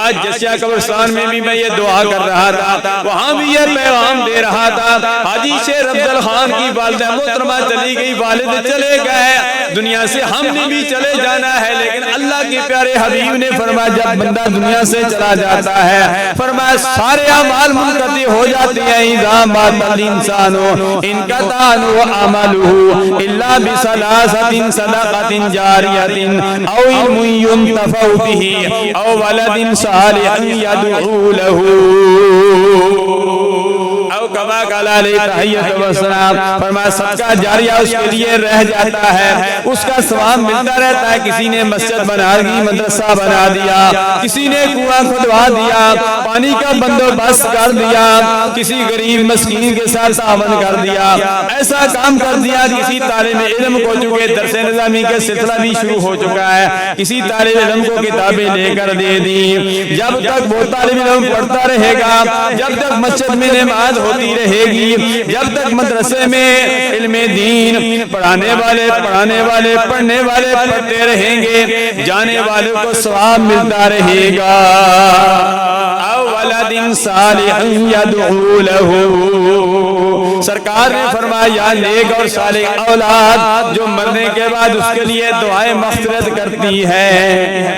آج جسیا قبرستان میں بھی میں یہ دعا کر رہا تھا، وہاں بھی یہ پیغام دے رہا تھا۔ حاجی شیر افضل خان کی والدہ محترمہ چلی گئی، والد چلے گئے، دنیا سے ہم نے بھی چلے جانا ہے، لیکن اللہ کے پیارے حبیب نے فرمایا جب بندہ دنیا سے چلا جاتا ہے، فرمایا سارے اعمال منقطع ہو جاتے ہیں، اذا مات الانسان انقطع عنہ عمله الا بثلاثة صدقة جاریة او علم ينتفع به او ولد صالح يدعو له او کما قال علیہ تحیۃ والسلام، فرمایا صدقہ جاریہ اس کے لیے رہ جاتا ہے، اس کا ثواب ملتا رہتا ہے۔ کسی نے مسجد بنا دی، مدرسہ بنا دیا، کسی نے کنواں کھدوا دیا، پانی کا بندوبست کر دیا، کسی غریب مسکین کے ساتھ تعاون کر دیا، ایسا کام کر دیا۔ کسی طالب علم کو، چونکہ درس نظامی کا سلسلہ بھی شروع ہو چکا ہے، کسی طالب علم کو کتابیں لے کر دے دی، جب تک وہ طالب علم پڑھتا رہے گا، جب تک مسجد میں نماز ہوتی رہے گی، جب تک مدرسے میں علم دین پڑھانے والے پڑھنے والے پڑھتے رہیں گے، جانے والوں کو ثواب ملتا رہے گا۔ او ولد صالح يدعو له، سرکار نے فرمایا نیک اور صالح اولاد جو مرنے کے بعد اس کے لیے دعائیں مغفرت کرتی ہے۔